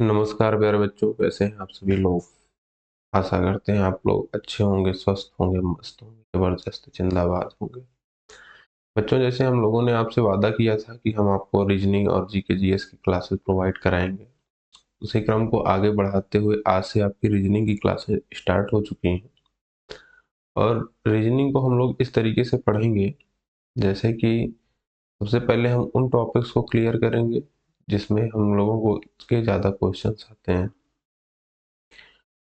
नमस्कार प्यारे बच्चों, कैसे हैं आप सभी लोग। आशा करते हैं आप लोग अच्छे होंगे, स्वस्थ होंगे, मस्त होंगे, जबरदस्त जिंदाबाद होंगे। बच्चों, जैसे हम लोगों ने आपसे वादा किया था कि हम आपको रीजनिंग और जीके जीएस की क्लासेस प्रोवाइड कराएंगे, उसी क्रम को आगे बढ़ाते हुए आज से आपकी रीजनिंग की क्लासेस स्टार्ट हो चुकी हैं। और रीजनिंग को हम लोग इस तरीके से पढ़ेंगे, जैसे कि सबसे पहले हम उन टॉपिक्स को क्लियर करेंगे जिसमें हम लोगों को के ज़्यादा क्वेश्चंस आते हैं।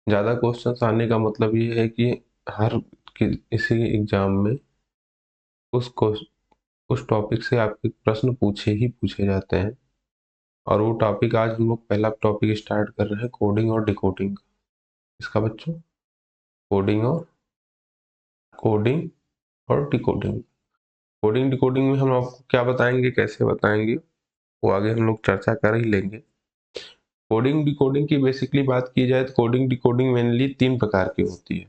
ज़्यादा क्वेश्चंस आने का मतलब ये है कि हर किसी एग्जाम में उस उस टॉपिक से आपके प्रश्न पूछे ही पूछे जाते हैं। और वो टॉपिक आज हम लोग पहला टॉपिक स्टार्ट कर रहे हैं, कोडिंग और डिकोडिंग का। इसका बच्चों, कोडिंग और कोडिंग और डिकोडिंग। कोडिंग डिकोडिंग में हम आपको क्या बताएंगे, कैसे बताएंगे, वो आगे हम लोग चर्चा कर ही लेंगे। कोडिंग डिकोडिंग की बेसिकली बात की जाए तो कोडिंग डिकोडिंग मेनली 3 प्रकार की होती है।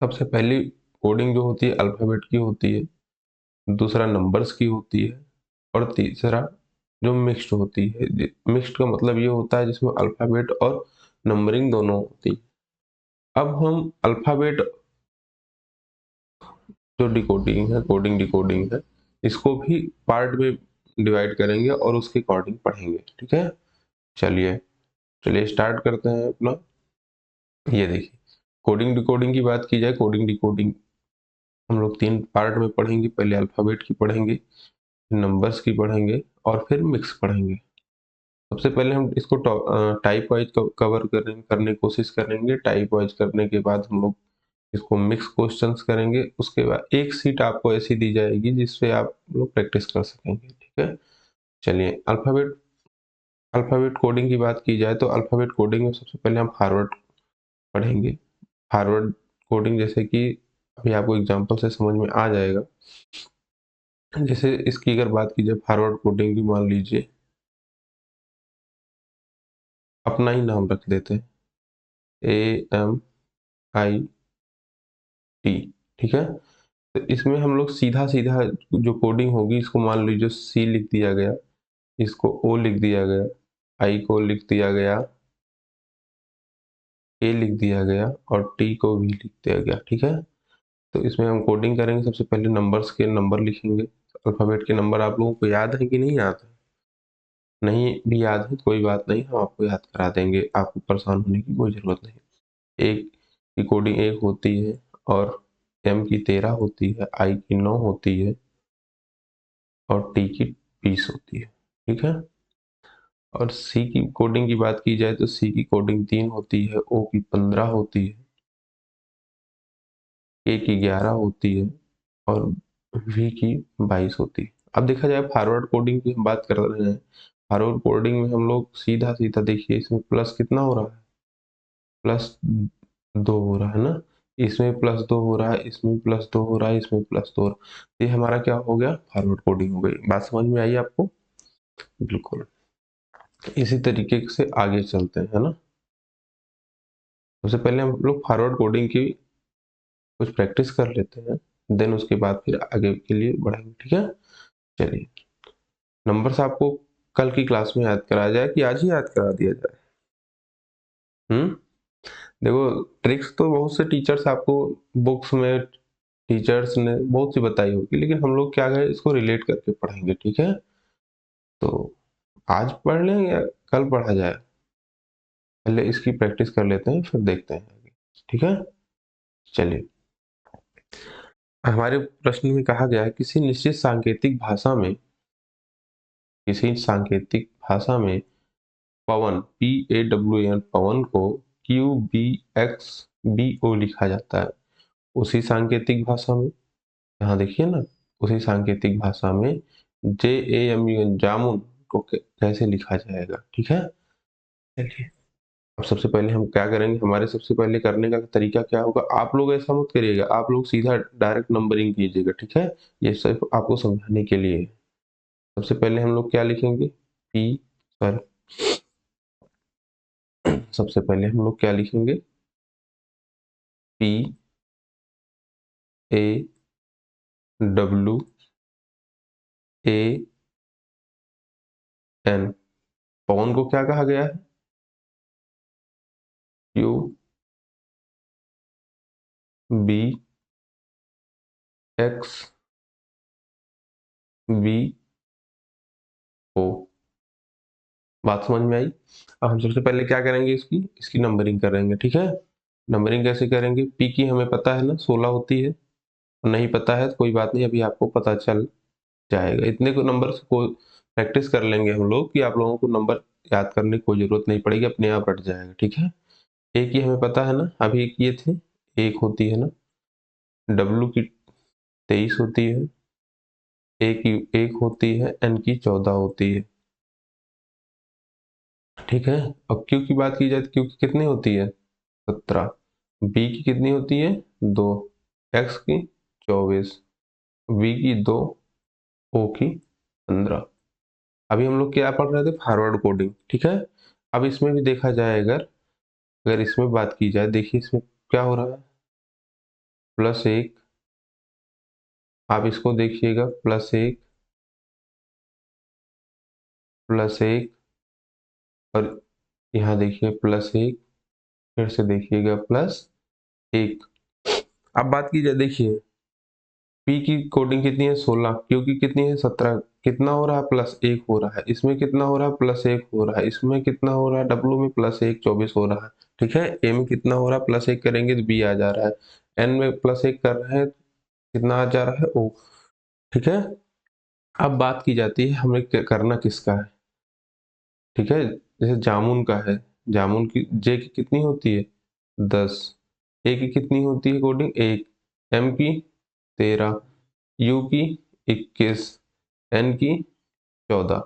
सबसे पहली कोडिंग जो होती है अल्फाबेट की होती है, दूसरा नंबर्स की होती है, और तीसरा जो मिक्स्ड होती है। मिक्स्ड का मतलब ये होता है जिसमें अल्फाबेट और नंबरिंग दोनों होती है। अब हम अल्फाबेट जो डिकोडिंग है, कोडिंग डिकोडिंग है, इसको भी पार्ट में डिवाइड करेंगे और उसके अकॉर्डिंग पढ़ेंगे। ठीक है, चलिए चलिए स्टार्ट करते हैं अपना। ये देखिए, कोडिंग डिकोडिंग की बात की जाए, कोडिंग डिकोडिंग हम लोग 3 पार्ट में पढ़ेंगे। पहले अल्फाबेट की पढ़ेंगे, नंबर्स की पढ़ेंगे और फिर मिक्स पढ़ेंगे। सबसे पहले हम इसको टाइप वाइज कवर करने की कोशिश करेंगे। टाइप वाइज करने के बाद हम लोग इसको मिक्स क्वेश्चंस करेंगे। उसके बाद एक सीट आपको ऐसी दी जाएगी जिससे आप लोग प्रैक्टिस कर सकेंगे। ठीक है, चलिए अल्फाबेट अल्फाबेट कोडिंग की बात की जाए तो अल्फाबेट कोडिंग में सबसे पहले हम फॉरवर्ड पढ़ेंगे। फॉरवर्ड कोडिंग जैसे कि अभी आपको एग्जांपल से समझ में आ जाएगा। जैसे इसकी अगर बात की जाए फॉरवर्ड कोडिंग की, मान लीजिए अपना ही नाम रख देते हैं, AMIT। ठीक है, तो इसमें हम लोग सीधा सीधा जो कोडिंग होगी, इसको मान लीजिए सी लिख दिया गया, इसको ओ लिख दिया गया, आई को लिख दिया गया, ए लिख दिया गया और टी को भी लिख दिया गया। ठीक है, तो इसमें हम कोडिंग करेंगे। सबसे पहले नंबर्स के नंबर लिखेंगे। अल्फाबेट के नंबर आप लोगों को याद है कि नहीं याद है? नहीं भी याद है कोई बात नहीं, हम आपको याद करा देंगे, आपको परेशान होने की कोई जरूरत नहीं। एक की कोडिंग 1 होती है, और एम की 13 होती है, आई की 9 होती है और टी की 20 होती है। ठीक है, और सी की कोडिंग की बात की जाए तो सी की कोडिंग 3 होती है, ओ की 15 होती है, ए की 11 होती है और वी की 22 होती है। अब देखा जाए फॉरवर्ड कोडिंग की हम बात कर रहे हैं। फॉरवर्ड कोडिंग में हम लोग सीधा सीधा देखिए, इसमें प्लस कितना हो रहा है, +2 हो रहा है ना। इसमें +2 हो रहा है, इसमें +2 हो रहा है, इसमें +2 हो रहा है। ये हमारा क्या हो गया, फॉरवर्ड कोडिंग हो गई। बात समझ में आई आपको? बिल्कुल। इसी तरीके से आगे चलते हैं, है ना। सबसे पहले हम लोग फॉरवर्ड कोडिंग की कुछ प्रैक्टिस कर लेते हैं, देन उसके बाद फिर आगे के लिए बढ़ेंगे। ठीक है, चलिए नंबर्स आपको कल की क्लास में याद कराया जाए कि आज ही याद करा दिया जाए? देखो, ट्रिक्स तो बहुत से टीचर्स आपको बुक्स में, टीचर्स ने बहुत सी बताई होगी, लेकिन हम लोग क्या है, इसको रिलेट करके पढ़ेंगे। ठीक है, तो आज पढ़ लें या कल पढ़ा जाए? पहले इसकी प्रैक्टिस कर लेते हैं, फिर देखते हैं आगे। ठीक है, चलिए हमारे प्रश्न में कहा गया है, किसी सांकेतिक भाषा में पवन PAWN पवन को QBXBO लिखा जाता है। उसी सांकेतिक भाषा में, यहाँ देखिए ना, उसी सांकेतिक भाषा में JAMUN जामुन को कैसे लिखा जाएगा? ठीक है, चलिए अब सबसे पहले हम क्या करेंगे, हमारे सबसे पहले करने का तरीका क्या होगा, आप लोग ऐसा मत करिएगा, आप लोग सीधा डायरेक्ट नंबरिंग कीजिएगा। ठीक है, ये सिर्फ आपको समझाने के लिए है। सबसे पहले हम लोग क्या लिखेंगे, पी सर सबसे पहले हम लोग क्या लिखेंगे, PAWN। पवन को क्या कहा गया है, Q B X B O. बात समझ में आई? अब हम सबसे पहले क्या करेंगे, इसकी नंबरिंग करेंगे। ठीक है, नंबरिंग कैसे करेंगे? पी की हमें पता है ना 16 होती है, नहीं पता है तो कोई बात नहीं, अभी आपको पता चल जाएगा। इतने को नंबर को प्रैक्टिस कर लेंगे हम लोग कि आप लोगों को नंबर याद करने की कोई जरूरत नहीं पड़ेगी, अपने आप रट जाएगा। ठीक है, एक ही हमें पता है ना, अभी एक ये थे, एक होती है ना, डब्लू की 23 होती है, एक होती है, एन की 14 होती है। ठीक है, अब क्यू की बात की जाए तो क्यू की कितनी होती है? 17। बी की कितनी होती है? 2। एक्स की 24। वी की 2। ओ की 15। अभी हम लोग क्या पढ़ रहे थे? Forward coding. ठीक है, अब इसमें भी देखा जाए, अगर अगर इसमें बात की जाए, देखिए इसमें क्या हो रहा है, +1। आप इसको देखिएगा, +1 +1, और यहाँ देखिए +1, फिर से देखिएगा +1। अब बात की जाए, देखिए पी की कोडिंग कितनी है? 16। क्यू की कितनी है? 17। कितना हो रहा है? +1 हो रहा है। इसमें कितना हो रहा है? +1 हो रहा है। इसमें कितना हो रहा है? डब्लू में +1 24 हो रहा है। ठीक है, ए में कितना हो रहा है? +1 करेंगे तो बी आ जा रहा है। एन में +1 कर रहे हैं, कितना आ जा रहा है? ओ। ठीक है, अब बात की जाती है हमें करना किसका है। ठीक है, जैसे जामुन का है, जामुन की जे की कितनी होती है? 10। ए की कितनी होती है कोडिंग? 1। एम की 13। यू की 21। एन की 14।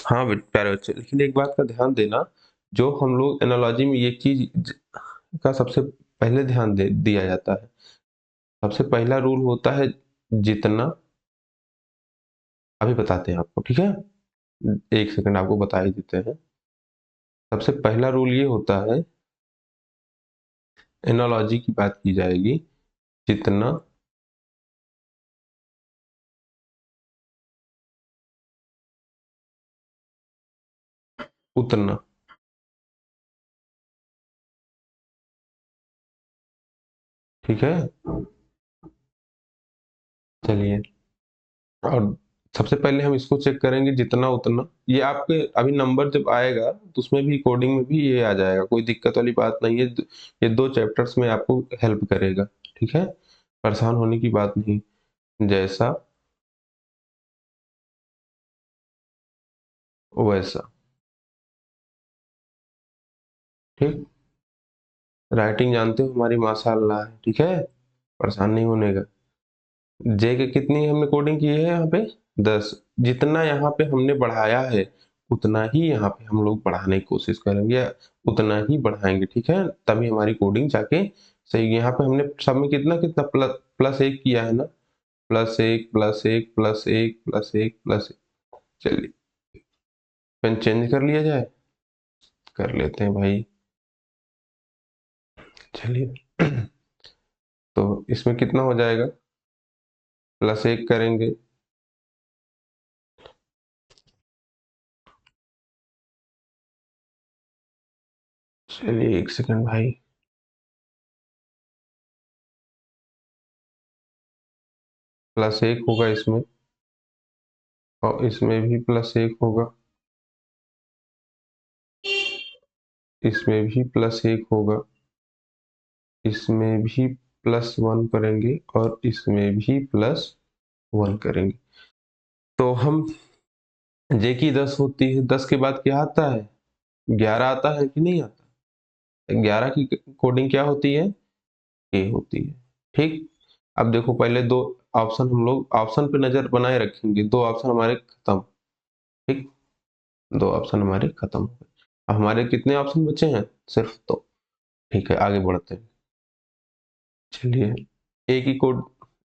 हाँ प्यारे बच्चे, लेकिन एक बात का ध्यान देना, जो हम लोग एनालॉजी में ये चीज का सबसे पहले ध्यान दिया जाता है। सबसे पहला रूल होता है जितना, अभी बताते हैं आपको। ठीक है, एक सेकंड आपको बता ही देते हैं। सबसे पहला रूल ये होता है, एनालॉजी की बात की जाएगी, जितना उतना। ठीक है, चलिए, और सबसे पहले हम इसको चेक करेंगे, जितना उतना। ये आपके अभी नंबर जब आएगा तो उसमें भी, कोडिंग में भी ये आ जाएगा, कोई दिक्कत वाली बात नहीं है। ये 2 चैप्टर्स में आपको हेल्प करेगा। ठीक है, परेशान होने की बात नहीं। जैसा वैसा। ठीक, राइटिंग जानते हो हमारी माशाल्लाह है। ठीक है, परेशान नहीं होने का। जे के कितनी हमने कोडिंग की है यहाँ पे? 10। जितना यहाँ पे हमने बढ़ाया है, उतना ही यहाँ पे हम लोग बढ़ाने की कोशिश करेंगे, उतना ही बढ़ाएंगे। ठीक है, तभी हमारी कोडिंग जाके सही। यहाँ पे हमने सब में कितना कितना +1 किया है ना, +1 +1 +1 +1 +1। चलिए, पेन चेंज कर लिया जाए, कर लेते हैं भाई। चलिए तो इसमें कितना हो जाएगा? +1 करेंगे, चलिए एक सेकंड भाई, +1 होगा इसमें, और इसमें भी +1 होगा, इसमें भी +1 होगा, इसमें भी +1 करेंगे, और इसमें भी +1 करेंगे। तो हम जे की 10 होती है, 10 के बाद क्या आता है? 11 आता है कि नहीं आता? 11 की कोडिंग क्या होती है? ए होती है। ठीक, अब देखो, पहले 2 ऑप्शन, हम लोग ऑप्शन पे नजर बनाए रखेंगे। 2 ऑप्शन हमारे खत्म। ठीक, 2 ऑप्शन हमारे खत्म हो गए। अब हमारे कितने ऑप्शन बचे हैं? सिर्फ 2। ठीक है, आगे बढ़ते हैं। चलिए, ए की कोड,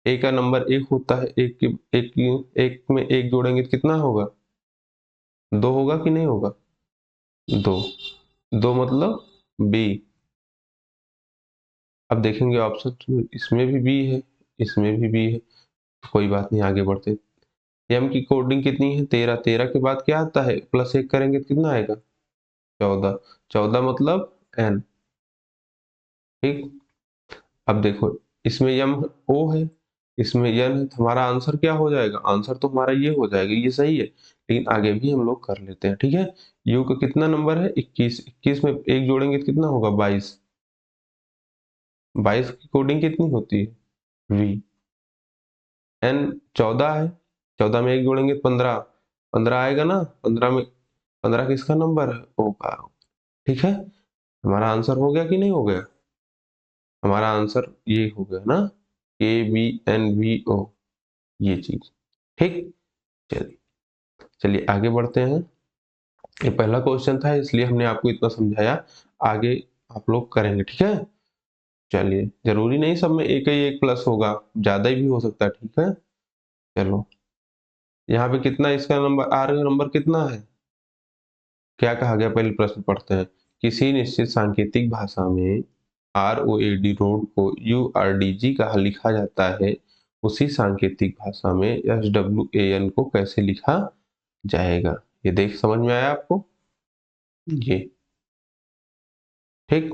ए का नंबर 1 होता है। एक में 1 जोड़ेंगे तो कितना होगा? 2 होगा कि नहीं होगा? 2। 2 मतलब बी। अब देखेंगे ऑप्शन में, इसमें भी बी है, इसमें भी बी है, तो कोई बात नहीं, आगे बढ़ते हैं। एम की कोडिंग कितनी है? 13। 13 के बाद क्या आता है? +1 करेंगे तो कितना आएगा? 14। 14 मतलब एन। ठीक। अब देखो इसमें यम ओ है, इसमें यन है, तो हमारा आंसर क्या हो जाएगा? आंसर तो हमारा ये हो जाएगा, ये सही है, लेकिन आगे भी हम लोग कर लेते हैं। ठीक है, यू का कितना नंबर है? 21। 21 में एक जोड़ेंगे तो कितना होगा? 22। 22 की कोडिंग कितनी होती है? वी। एन 14 है, 14 में एक जोड़ेंगे 15। 15 आएगा ना, 15 में 15 किसका नंबर है? ओ का। ठीक है, हमारा आंसर हो गया कि नहीं हो गया? हमारा आंसर ये हो गया ना, ABNVO, ये चीज। ठीक, चलिए चलिए आगे बढ़ते हैं। ये पहला क्वेश्चन था इसलिए हमने आपको इतना समझाया, आगे आप लोग करेंगे। ठीक है, चलिए जरूरी नहीं सब में एक ही एक प्लस होगा, ज्यादा भी हो सकता है। ठीक है, चलो यहाँ पे कितना इसका नंबर, आर का नंबर कितना है? क्या कहा गया, पहले प्रश्न पढ़ते हैं। किसी निश्चित सांकेतिक भाषा में ROAD रोड को URDG कहा लिखा जाता है, उसी सांकेतिक भाषा में SWAN को कैसे लिखा जाएगा? ये देख समझ में आया आपको? ये ठीक।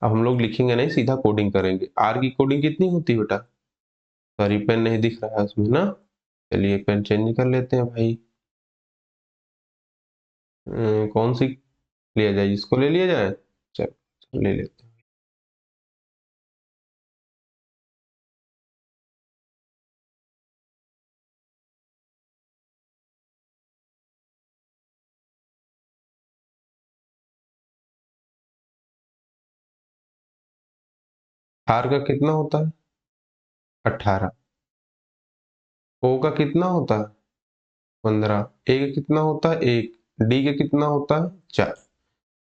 अब हम लोग लिखेंगे नहीं, सीधा कोडिंग करेंगे। आर की कोडिंग कितनी होती है बेटा? सॉरी पेन नहीं दिख रहा है उसमें ना, चलिए पेन चेंज कर लेते हैं भाई। कौन सी लिया जाए, इसको ले लिया जाए? चल ले लेते हैं। आर का कितना होता है? 18। ओ का कितना होता है? 15। ए का कितना होता है? 1। डी का कितना होता है? 4।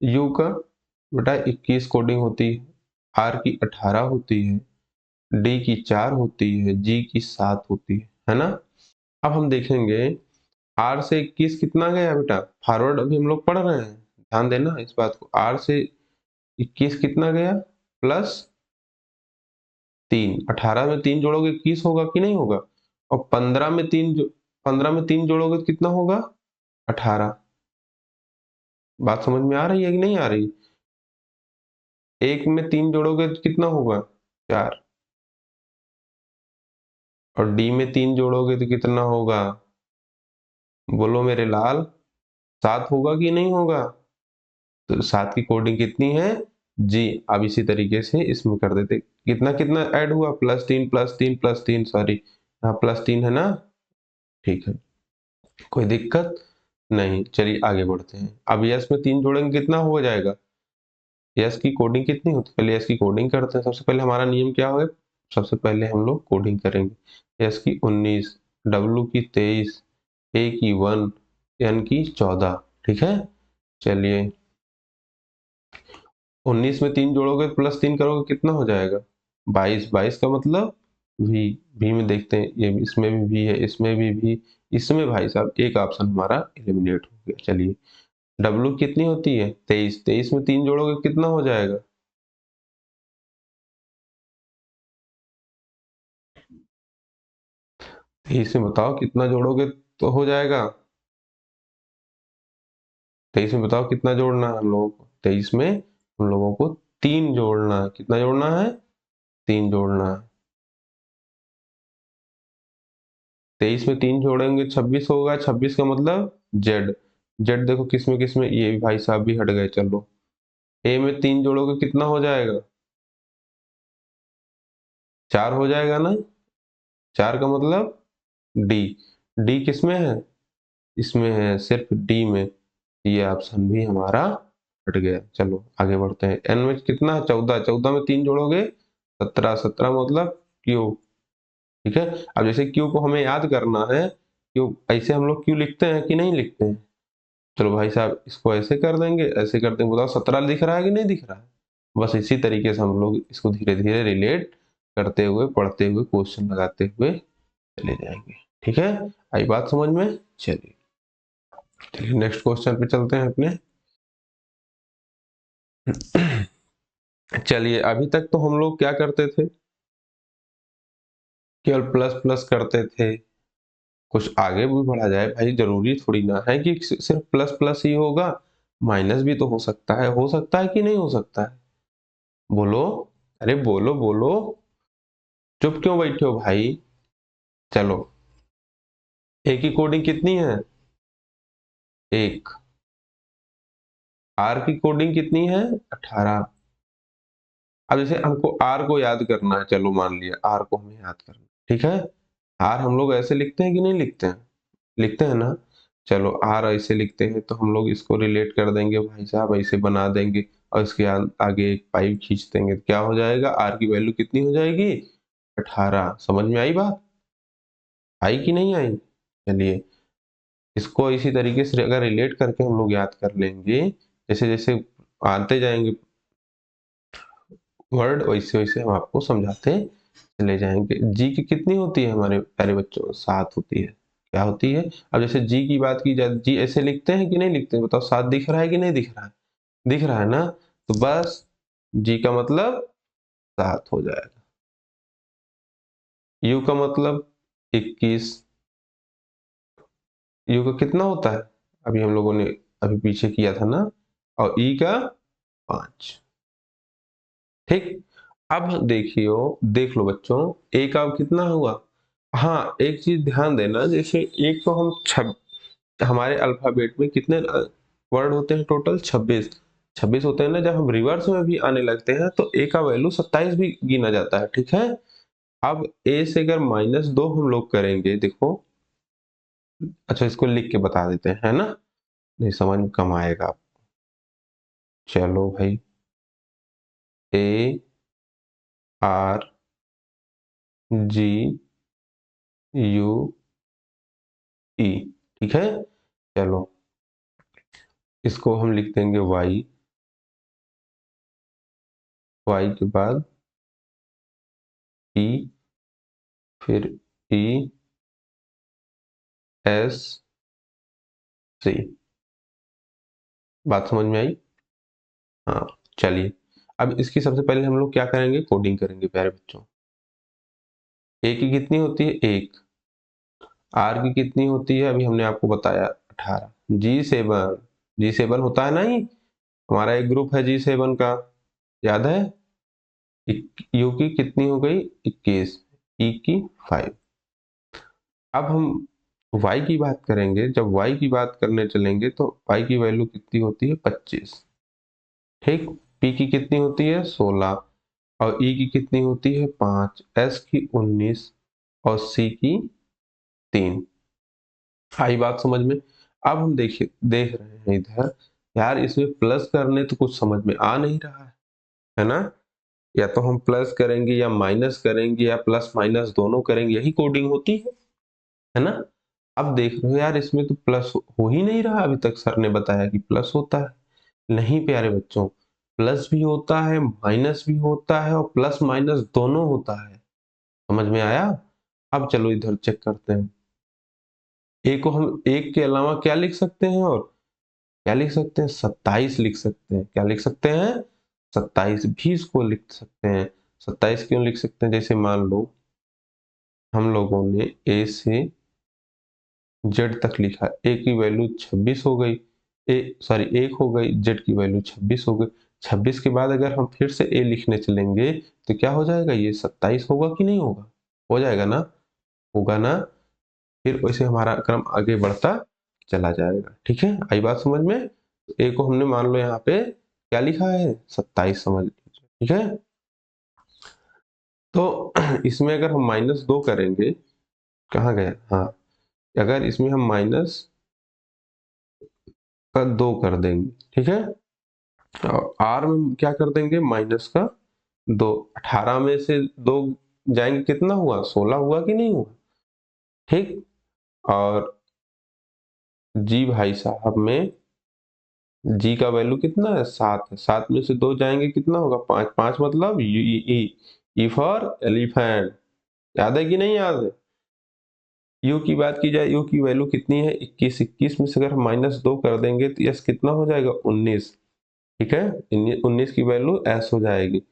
यू का बेटा 21 कोडिंग होती है, आर की 18 होती है, डी की 4 होती है, जी की 7 होती है ना? अब हम देखेंगे आर से 21 कितना गया बेटा? फॉरवर्ड अभी हम लोग पढ़ रहे हैं, ध्यान देना इस बात को। आर से 21 कितना गया? प्लस 3। 18 में 3 जोड़ोगे 21 होगा कि नहीं होगा? और 15 में 3 जोड़ोगे तो कितना होगा? 18। बात समझ में आ रही है कि नहीं आ रही? एक में 3 जोड़ोगे तो कितना होगा? 4। और डी में 3 जोड़ोगे तो कितना होगा? बोलो मेरे लाल, 7 होगा कि नहीं होगा? तो 7 की कोडिंग कितनी है? जी। अब इसी तरीके से इसमें कर देते, कितना कितना ऐड हुआ? +3 +3 +3, सॉरी यहाँ +3 है ना? ठीक है, कोई दिक्कत नहीं। चलिए आगे बढ़ते हैं। अब यस में 3 जोड़ेंगे कितना हो जाएगा? यस की कोडिंग कितनी होती है? पहले यस की कोडिंग करते हैं। सबसे पहले हमारा नियम क्या होगा? सबसे पहले हम लोग कोडिंग करेंगे। यस की 19, डब्लू की 23, ए की 1, एन की 14। ठीक है, चलिए 19 में 3 जोड़ोगे +3 करोगे कितना हो जाएगा? 22। 22 का मतलब वी। वी में देखते हैं, ये इसमें भी वी है, इसमें भी वी, इसमें भाई साहब एक ऑप्शन हमारा एलिमिनेट हो गया। चलिए डब्लू कितनी होती है? 23। 23 में 3 जोड़ोगे कितना हो जाएगा? 23 में बताओ कितना जोड़ोगे तो हो जाएगा? 23 में बताओ कितना जोड़ना है हम लोगों को? 23 में हम लोगों को 3 जोड़ना है। कितना जोड़ना है? 3 जोड़ना है। 23 में 3 जोड़ेंगे 26 होगा। 26 का मतलब जेड। जेड देखो किसमें ये भी भाई साहब भी हट गए। चलो ए में 3 जोड़ोगे कितना हो जाएगा? 4 हो जाएगा ना? 4 का मतलब डी। डी किसमें है? इसमें है, सिर्फ डी में। ये ऑप्शन भी हमारा हट गया। चलो आगे बढ़ते हैं। एन में कितना है? 14। 14 में 3 जोड़ोगे 17। 17 मतलब क्यू। ठीक है, अब जैसे क्यू को हमें याद करना है, क्यू ऐसे हम लोग क्यू लिखते हैं कि नहीं लिखते हैं? चलो भाई साहब इसको ऐसे कर देंगे, ऐसे कर देंगे। बताओ 17 दिख रहा है कि नहीं दिख रहा है? बस इसी तरीके से हम लोग इसको धीरे धीरे रिलेट करते हुए, पढ़ते हुए, क्वेश्चन लगाते हुए चले जाएंगे। ठीक है, आई बात समझ में? चलिए चलिए नेक्स्ट क्वेश्चन पे चलते हैं अपने। चलिए अभी तक तो हम लोग क्या करते थे? केवल प्लस प्लस करते थे। कुछ आगे भी बढ़ा जाए भाई, जरूरी थोड़ी ना है कि सिर्फ प्लस प्लस ही होगा, माइनस भी तो हो सकता है। हो सकता है कि नहीं हो सकता है? बोलो, अरे बोलो बोलो, चुप क्यों बैठे हो भाई? चलो, ए की कोडिंग कितनी है? 1। आर की कोडिंग कितनी है? 18। अब जैसे हमको आर को याद करना है, चलो मान लिया आर को हमें याद करना है, ठीक है। आर हम लोग ऐसे लिखते हैं कि नहीं लिखते हैं? लिखते हैं ना। चलो आर ऐसे लिखते हैं तो हम लोग इसको रिलेट कर देंगे भाई साहब, ऐसे बना देंगे और इसके आगे एक पाइप खींच देंगे, तो क्या हो जाएगा? आर की वैल्यू कितनी हो जाएगी? 18। समझ में आई बात? आई कि नहीं आई? चलिए, इसको इसी तरीके से अगर रिलेट करके हम लोग याद कर लेंगे, जैसे जैसे आते जाएंगे वर्ड, वैसे वैसे हम आपको समझाते चले जाएंगे। जी की कितनी होती है हमारे प्यारे बच्चों? 7 होती है। क्या होती है? अब जैसे जी की बात की जाए, जी ऐसे लिखते हैं कि नहीं लिखते हैं? बताओ, 7 दिख रहा है कि नहीं दिख रहा है? दिख रहा है ना। तो बस जी का मतलब 7 हो जाएगा। यू का मतलब 21। यू का कितना होता है? अभी हम लोगों ने अभी पीछे किया था ना। और ई का 5। ठीक। अब देखियो, देख लो बच्चों, ए का कितना हुआ? हाँ, एक चीज ध्यान देना, जैसे एक को हम हमारे अल्फाबेट में कितने वर्ड होते हैं टोटल? 26। 26 होते हैं ना। जब हम रिवर्स में भी आने लगते हैं तो ए का वैल्यू 27 भी गिना जाता है, ठीक है। अब ए से अगर -2 हम लोग करेंगे, देखो, अच्छा इसको लिख के बता देते हैं, है ना, नहीं समझ में कम आएगा। चलो भाई, ए आर जी यू ई, ठीक है। चलो, इसको हम लिख देंगे वाई। वाई के बाद ई, फिर ई एस सी। बात समझ में आई? हाँ। चलिए, अब इसकी सबसे पहले हम लोग क्या करेंगे? कोडिंग करेंगे प्यारे बच्चों। ए की कितनी होती है? 1। आर की कितनी होती है? अभी हमने आपको बताया 18। G7, G7 होता है ना, ही हमारा एक ग्रुप है G7 का, याद है। यू की कितनी हो गई? 21। ई की 5। अब हम y की बात करेंगे। जब y की बात करने चलेंगे तो y की वैल्यू कितनी होती है? 25। ठीक। p की कितनी होती है? 16। और e की कितनी होती है? 5। s की 19। और c की 3। आई बात समझ में? अब हम देखिए, देख रहे हैं इधर, यार इसमें प्लस करने तो कुछ समझ में आ नहीं रहा है ना। या तो हम प्लस करेंगे या माइनस करेंगे या प्लस माइनस दोनों करेंगे, यही कोडिंग होती है ना। अब देख रहे हो यार, इसमें तो प्लस हो ही नहीं रहा। अभी तक सर ने बताया कि प्लस होता है। नहीं प्यारे बच्चों, प्लस भी होता है, माइनस भी होता है, और प्लस माइनस दोनों होता है। समझ में आया? अब चलो इधर चेक करते हैं। ए को हम एक के अलावा क्या लिख सकते हैं? और क्या लिख सकते हैं? 27 लिख सकते हैं। क्या लिख सकते हैं? 27 भी इसको लिख सकते हैं। 27 क्यों लिख सकते हैं? जैसे मान लो हम लोगों ने ए से जेड तक लिखा, ए की वैल्यू 26 हो गई, ए सॉरी 1 हो गई, जेड की वैल्यू 26 हो गई। 26 के बाद अगर हम फिर से ए लिखने चलेंगे तो क्या हो जाएगा? ये 27 होगा कि नहीं होगा? हो जाएगा ना। होगा ना। फिर वैसे हमारा क्रम आगे बढ़ता चला जाएगा। ठीक है, आई बात समझ में? ए को हमने मान लो यहाँ पे क्या लिखा है? 27 समझ लीजिए। ठीक है, तो इसमें अगर हम -2 करेंगे, कहाँ गए? हाँ, अगर इसमें हम माइनस का 2 कर देंगे, ठीक है, और आर में क्या कर देंगे? माइनस का 2। 18 में से 2 जाएंगे, कितना हुआ? 16 हुआ कि नहीं हुआ? ठीक। और जी भाई साहब में जी का वैल्यू कितना है? 7 है। 7 में से 2 जाएंगे, कितना होगा? 5। 5 मतलब ई फॉर एलिफेंट। याद है कि नहीं याद है? यू की बात की जाए, यू की वैल्यू कितनी है? 21। 21 में से अगर हम -2 कर देंगे तो यस कितना हो जाएगा? 19। ठीक है, 19 की वैल्यू एस हो जाएगी।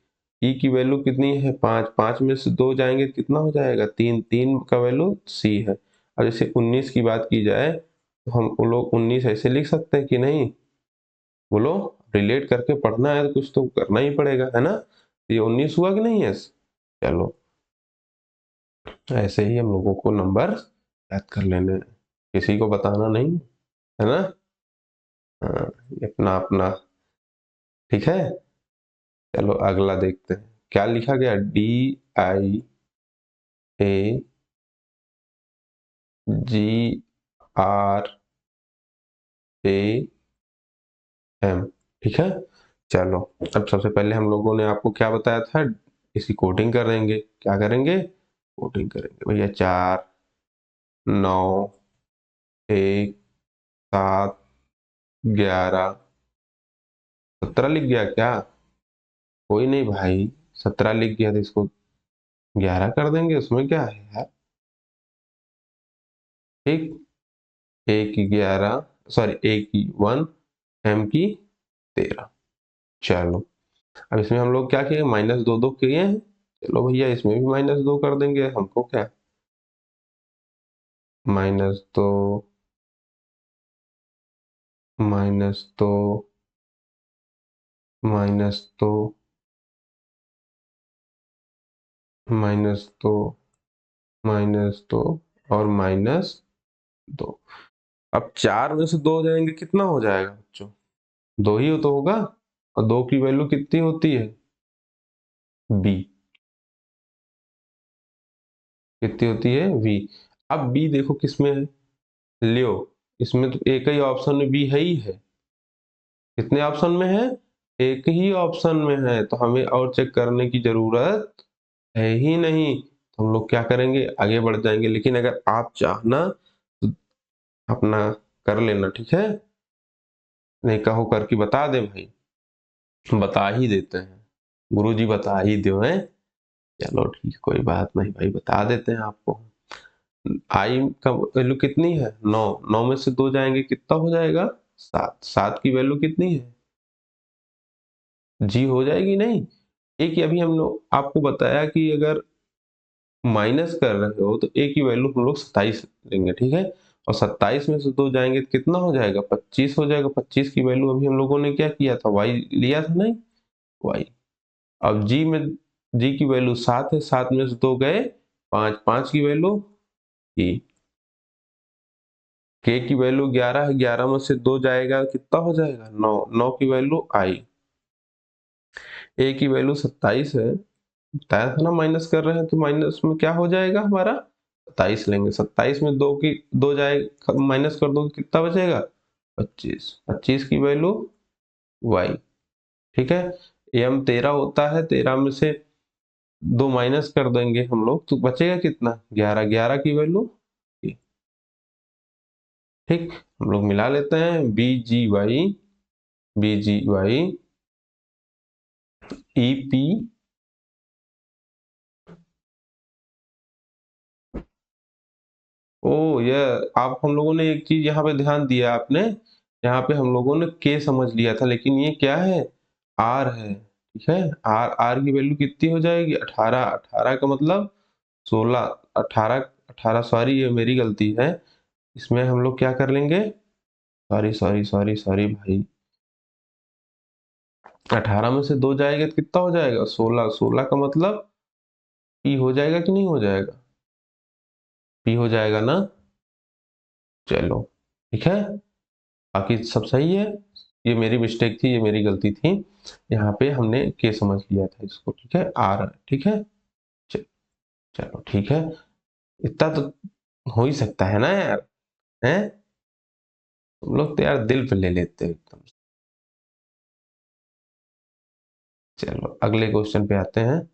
ई की वैल्यू कितनी है? 5। 5 में से 2 जाएंगे तो कितना हो जाएगा? 3। 3 का वैल्यू सी है। और जैसे 19 की बात की जाए तो हम लोग 19 ऐसे लिख सकते हैं कि नहीं? बोलो, रिलेट करके पढ़ना है तो कुछ तो करना ही पड़ेगा, है ना। ये 19 हुआ कि नहीं है? चलो ऐसे ही हम लोगों को नंबर याद कर लेने, किसी को बताना नहीं है ना। हाँ, ये अपना अपना। ठीक है, चलो अगला देखते हैं क्या लिखा गया। DIAGRAM, ठीक है। चलो अब सबसे पहले हम लोगों ने आपको क्या बताया था, इसकी कोडिंग करेंगे। क्या करेंगे? कोडिंग करेंगे भैया। 4 9 1 7 11 17 लिख गया क्या? कोई नहीं भाई, 17 लिख गया तो इसको 11 कर देंगे, उसमें क्या है यार। ठीक, ए की 11, सॉरी ए की 1, एम की 13। चलो अब इसमें हम लोग क्या किए, -2 किए हैं। चलो भैया इसमें भी -2 कर देंगे, हमको क्या, -2 -2 -2 -2 -2 और -2। अब 4 में से 2 हो जाएंगे, कितना हो जाएगा बच्चों? 2 ही तो होगा। और 2 की वैल्यू कितनी होती है? बी कितनी होती है? वी। अब बी देखो किसमें है, लियो। इसमें तो एक ही ऑप्शन में बी है ही है। कितने ऑप्शन में है? एक ही ऑप्शन में है, तो हमें और चेक करने की जरूरत है ही नहीं। तो हम लोग क्या करेंगे, आगे बढ़ जाएंगे। लेकिन अगर आप चाहना तो अपना कर लेना, ठीक है। नहीं कहो करके बता दे भाई, बता ही देते हैं, गुरुजी बता ही दो हैं। चलो ठीक, कोई बात नहीं भाई, बता देते हैं आपको। आई का वैल्यू कितनी है? 9। 9 में से 2 जाएंगे, कितना हो जाएगा? 7। 7 की वैल्यू कितनी है? जी हो जाएगी नहीं। एक अभी हम लोग आपको बताया कि अगर माइनस कर रहे हो तो ए की वैल्यू हम लोग 27 लेंगे, ठीक है। और 27 में से 2 जाएंगे तो कितना हो जाएगा? 25 हो जाएगा। 25 की वैल्यू अभी हम लोगों ने क्या किया था, वाई लिया था नहीं, वाई। अब जी की वैल्यू 7 है, 7 में से 2 गए 5, 5 की वैल्यू ई। के की वैल्यू 11 है, 11 में से 2 जाएगा, कितना हो जाएगा? 9। 9 की वैल्यू आई। ए की वैल्यू 27 है, बताया था ना माइनस कर रहे हैं, तो माइनस में क्या हो जाएगा हमारा? 27 लेंगे। 27 में 2 की 2 जाए, माइनस कर दो कितना बचेगा? 25। 25 की वैल्यू वाई, ठीक है। एम 13 होता है, 13 में से 2 माइनस कर देंगे हम लोग, तो बचेगा कितना? 11। 11 की वैल्यू, ठीक। हम लोग मिला लेते हैं, बी जी वाई ई पी। ओ ये, आप हम लोगों ने एक चीज यहाँ पे ध्यान दिया आपने, यहाँ पे हम लोगों ने के समझ लिया था, लेकिन ये क्या है? आर है, ठीक है। आर, आर की वैल्यू कितनी हो जाएगी? 18। 18 का मतलब 16। 18, 18 सॉरी ये मेरी गलती है। इसमें हम लोग क्या कर लेंगे, सॉरी सॉरी सॉरी सॉरी भाई, 18 में से 2 जाएगा तो कितना हो जाएगा? 16। 16 का मतलब पी हो जाएगा कि नहीं हो जाएगा? पी हो जाएगा ना। चलो ठीक है, बाकी सब सही है। ये मेरी मिस्टेक थी, ये मेरी गलती थी। यहाँ पे हमने के समझ लिया था इसको, ठीक है। आर, ठीक है। च- चलो ठीक है, इतना तो हो ही सकता है ना यार, हैं? तुम लोग तो यार दिल पे ले लेते हो एकदम। चलो अगले क्वेश्चन पे आते हैं।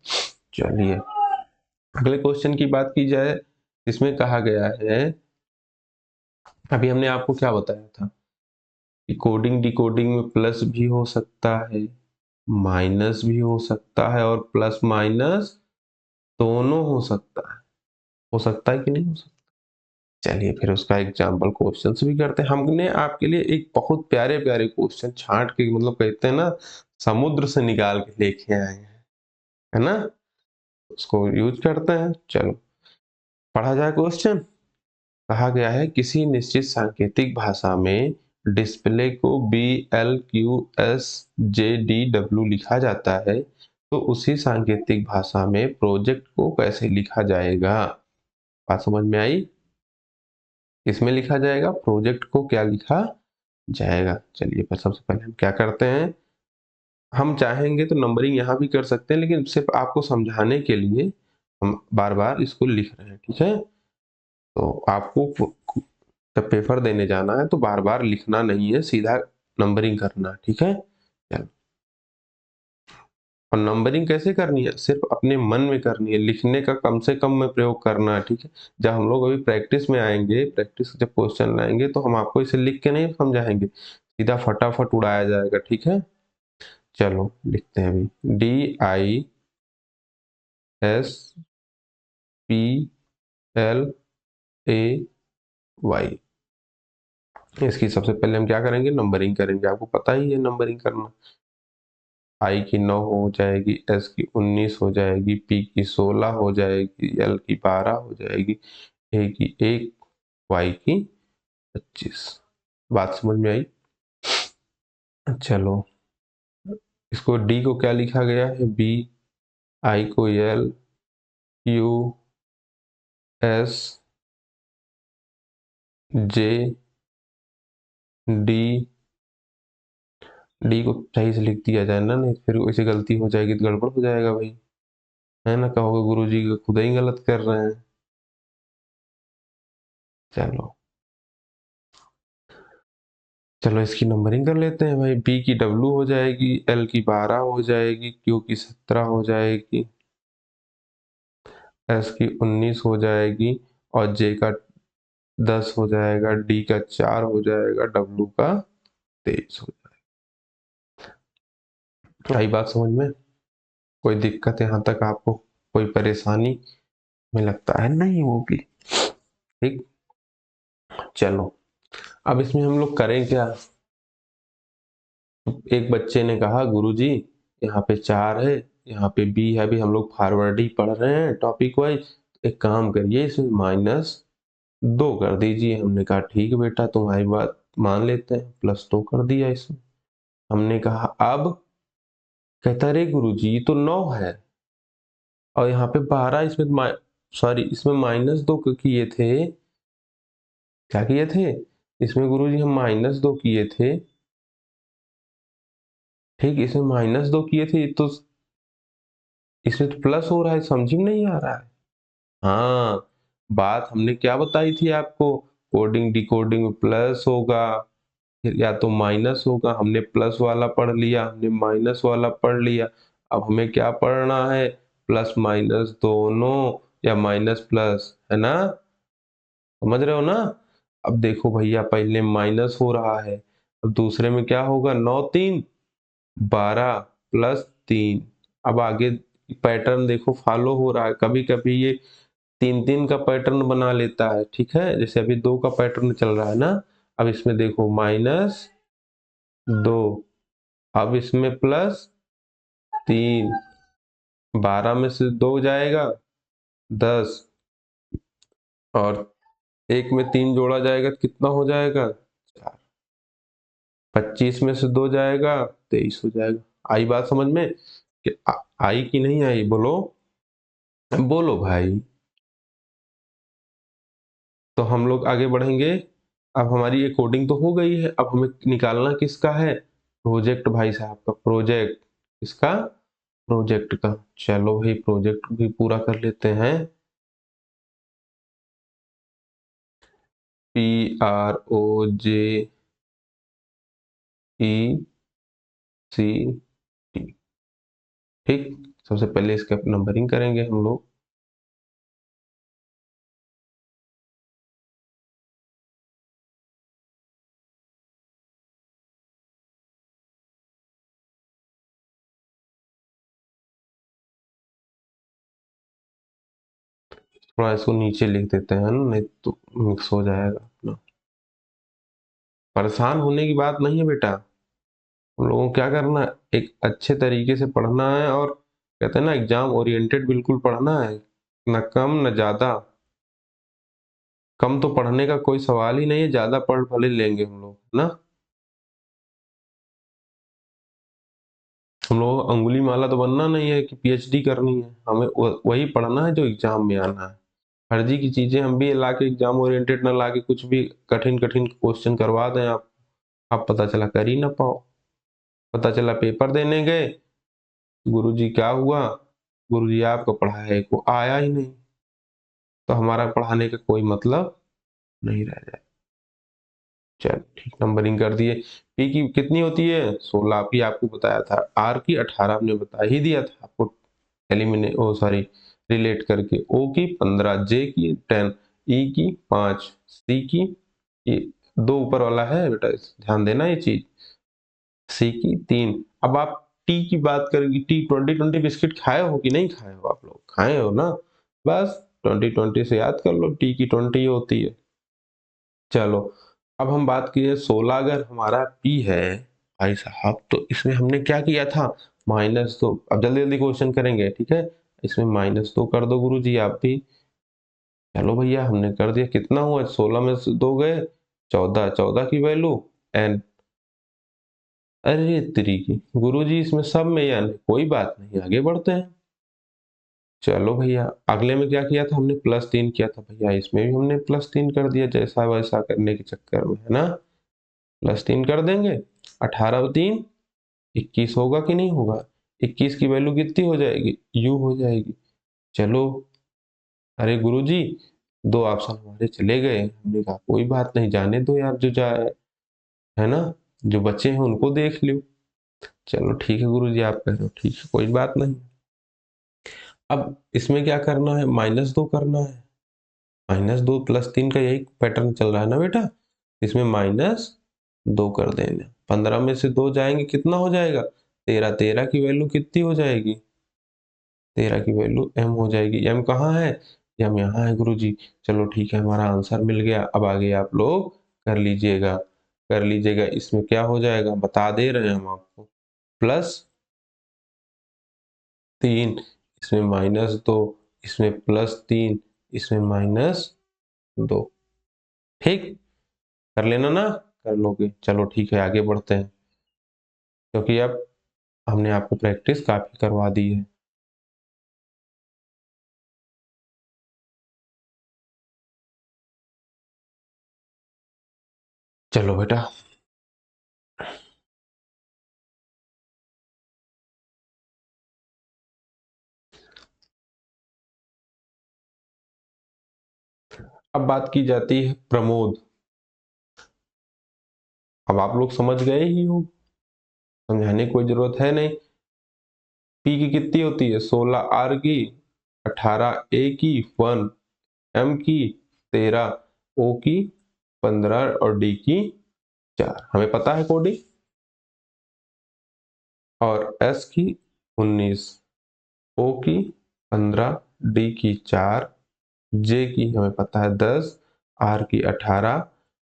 चलिए अगले क्वेश्चन की बात की जाए, इसमें कहा गया है, अभी हमने आपको क्या बताया था कि कोडिंग डिकोडिंग में प्लस भी हो सकता है, माइनस भी हो सकता है, और प्लस माइनस दोनों हो सकता है। हो सकता है कि नहीं हो सकता? चलिए फिर उसका एग्जाम्पल क्वेश्चन भी करते हैं। हमने आपके लिए एक बहुत प्यारे प्यारे क्वेश्चन छांट के, मतलब कहते हैं ना, समुद्र से निकाल के लेके आए हैं, है ना। उसको यूज करते हैं। चलो पढ़ा जाए क्वेश्चन। कहा गया है किसी निश्चित सांकेतिक भाषा में डिस्प्ले को BLQSJDW लिखा जाता है, तो उसी सांकेतिक भाषा में प्रोजेक्ट को कैसे लिखा जाएगा? बात समझ में आई? किसमें लिखा जाएगा? प्रोजेक्ट को क्या लिखा जाएगा? चलिए पर सबसे पहले हम क्या करते हैं, हम चाहेंगे तो नंबरिंग यहाँ भी कर सकते हैं, लेकिन सिर्फ आपको समझाने के लिए हम बार बार इसको लिख रहे हैं, ठीक है? तो आपको जब पेपर देने जाना है तो बार बार लिखना नहीं है, सीधा नंबरिंग करना, ठीक है? चलो, और नंबरिंग कैसे करनी है? सिर्फ अपने मन में करनी है, लिखने का कम से कम में प्रयोग करना है, ठीक है? जब हम लोग अभी प्रैक्टिस में आएंगे, प्रैक्टिस जब क्वेश्चन लाएंगे तो हम आपको इसे लिख के नहीं समझाएंगे, सीधा फटाफट उड़ाया जाएगा, ठीक है? चलो लिखते हैं अभी, DISPLAY। इसकी सबसे पहले हम क्या करेंगे? नंबरिंग करेंगे। आपको पता ही है नंबरिंग करना। आई की 9 हो जाएगी, एस की 19 हो जाएगी, पी की 16 हो जाएगी, एल की 12 हो जाएगी, ए की 1, वाई की 25। बात समझ में आई? चलो, इसको डी को क्या लिखा गया है? बी, आई को एल, क्यू, एस, जे, डी। डी को सही से लिख दिया जाए ना, नहीं फिर वैसे गलती हो जाएगी तो गड़बड़ हो जाएगा भाई, है ना? कहोगे गुरुजी खुद ही गलत कर रहे हैं। चलो चलो इसकी नंबरिंग कर लेते हैं भाई। बी की डब्लू हो जाएगी, एल की 12 हो जाएगी, क्यू की 17 हो जाएगी, एस की 19 हो जाएगी, और जे का 10 हो जाएगा, डी का 4 हो जाएगा, डब्लू का 23 हो जाएगा। आई बात समझ में? कोई दिक्कत यहाँ तक आपको, कोई परेशानी में लगता है नहीं होगी? ठीक, चलो अब इसमें हम लोग करें क्या? एक बच्चे ने कहा गुरुजी यहाँ पे 4 है, यहाँ पे बी है, अभी हम लोग फॉरवर्ड ही पढ़ रहे हैं टॉपिक वाइज, एक काम करिए इसमें -2 कर दीजिए। हमने कहा ठीक है बेटा, तुम्हारी बात मान लेते हैं, +2 कर दिया इसमें। हमने कहा अब, कहता अरे गुरुजी ये तो 9 है और यहाँ पे 12, इसमें सॉरी इसमें -2 किए थे। क्या किए थे? इसमें गुरुजी हम -2 किए थे, ठीक, इसमें -2 किए थे, तो इसमें तो प्लस हो रहा है, समझ में नहीं आ रहा है? हाँ, बात हमने क्या बताई थी आपको? कोडिंग डिकोडिंग में प्लस होगा फिर या तो माइनस होगा। हमने प्लस वाला पढ़ लिया, हमने माइनस वाला पढ़ लिया, अब हमें क्या पढ़ना है? प्लस माइनस दोनों, या माइनस प्लस, है ना? समझ रहे हो ना? अब देखो भैया, पहले माइनस हो रहा है, अब दूसरे में क्या होगा? 9 3 12 +3। अब आगे पैटर्न देखो फॉलो हो रहा है, कभी कभी ये 3 का पैटर्न बना लेता है, ठीक है? जैसे अभी 2 का पैटर्न चल रहा है ना, अब इसमें देखो -2, अब इसमें +3, 12 में से 2 जाएगा 10, और 1 में 3 जोड़ा जाएगा तो कितना हो जाएगा? 4। 25 में से 2 जाएगा 23 हो जाएगा। आई बात समझ में? कि आई कि नहीं आई? बोलो बोलो भाई। तो हम लोग आगे बढ़ेंगे। अब हमारी ये कोडिंग तो हो गई है, अब हमें निकालना किसका है? प्रोजेक्ट भाई साहब का, प्रोजेक्ट। इसका प्रोजेक्ट का। चलो भाई प्रोजेक्ट भी पूरा कर लेते हैं। PROJECT, ठीक। सबसे पहले इसका नंबरिंग करेंगे हम लोग। थोड़ा इसको नीचे लिख देते हैं ना, नहीं तो मिक्स हो जाएगा अपना। परेशान होने की बात नहीं है बेटा, हम लोगों को क्या करना है? एक अच्छे तरीके से पढ़ना है, और कहते हैं ना एग्जाम ओरिएंटेड बिल्कुल पढ़ना है, न कम न ज्यादा। कम तो पढ़ने का कोई सवाल ही नहीं है, ज्यादा पढ़ भले लेंगे हम लोग ना। हम लोगों को अंगुली माला तो बनना नहीं है कि पीएचडी करनी है, हमें वही पढ़ना है जो एग्जाम में आना है। फर्जी की चीजें हम भी ला के एग्जाम ओरिएंटेड ना ला के कुछ भी कठिन कठिन क्वेश्चन करवा दें आप पता चला कर ही ना पाओ। पता चला पेपर देने गए, गुरुजी क्या हुआ, गुरुजी आपका पढ़ाया को आया ही नहीं, तो हमारा पढ़ाने का कोई मतलब नहीं रह जाए। चल ठीक, नंबरिंग कर दिए। पी की कितनी होती है 16, पी आपको बताया था, आर की 18 आपने बता ही दिया था आपको एलिमिनेट ओ सॉरी रिलेट करके, ओ की 15, जे की 10, ई की 5, सी की ये 2 ऊपर वाला है बेटा, ध्यान देना ये चीज, सी की 3। अब आप टी की बात करेंगे, टी 2020 बिस्किट खाए हो कि नहीं खाए हो, आप लोग खाए हो ना, बस 2020 से याद कर लो, टी की 20 होती है। चलो अब हम बात किए 16, अगर हमारा पी है भाई साहब, तो इसमें हमने क्या किया था, -2। अब जल्दी जल्दी क्वेश्चन करेंगे, ठीक है, इसमें -2 कर दो गुरुजी आप भी। चलो भैया हमने कर दिया, कितना हुआ 16 में से 2 गए, 14, 14 की वैल्यू एन। अरे तरीके गुरुजी इसमें सब में या नहीं, कोई बात नहीं, आगे बढ़ते हैं। चलो भैया अगले में क्या किया था हमने, +3 किया था भैया, इसमें भी हमने +3 कर दिया, जैसा वैसा करने के चक्कर में, है ना, +3 कर देंगे। 18 और 3 21 होगा कि नहीं होगा, 21 की वैल्यू कितनी हो जाएगी, यू हो जाएगी। चलो, अरे गुरुजी 2 ऑप्शन हमारे चले गए, हमने कहा कोई बात नहीं, जाने दो यार, जो जाए, है ना, जो बच्चे हैं उनको देख लो। चलो ठीक है गुरुजी, आप कह रहे हो ठीक है, कोई बात नहीं। अब इसमें क्या करना है, -2 करना है, -2 +3 का यही पैटर्न चल रहा है ना बेटा, इसमें -2 कर देना, 15 में से 2 जाएंगे कितना हो जाएगा, 13, 13 की वैल्यू कितनी हो जाएगी, 13 की वैल्यू m हो जाएगी। m कहाँ है, m यहाँ है गुरुजी। चलो ठीक है, हमारा आंसर मिल गया। अब आगे आप लोग कर लीजिएगा, कर लीजिएगा, इसमें क्या हो जाएगा बता दे रहे हैं हम आपको, +3, इसमें -2, इसमें +3, इसमें -2, ठीक, कर लेना ना, कर लोगे। चलो ठीक है, आगे बढ़ते हैं, क्योंकि अब हमने आपको प्रैक्टिस काफी करवा दी है। चलो बेटा, अब बात की जाती है प्रमोद। अब आप लोग समझ गए ही हो, समझाने की कोई जरूरत है नहीं। पी की कितनी होती है 16, आर की 18, ए की 1, एम की 13, ओ की 15 और डी की 4, हमें पता है कोडिंग, और एस की 19, ओ की 15, डी की 4, जे की हमें पता है 10, आर की 18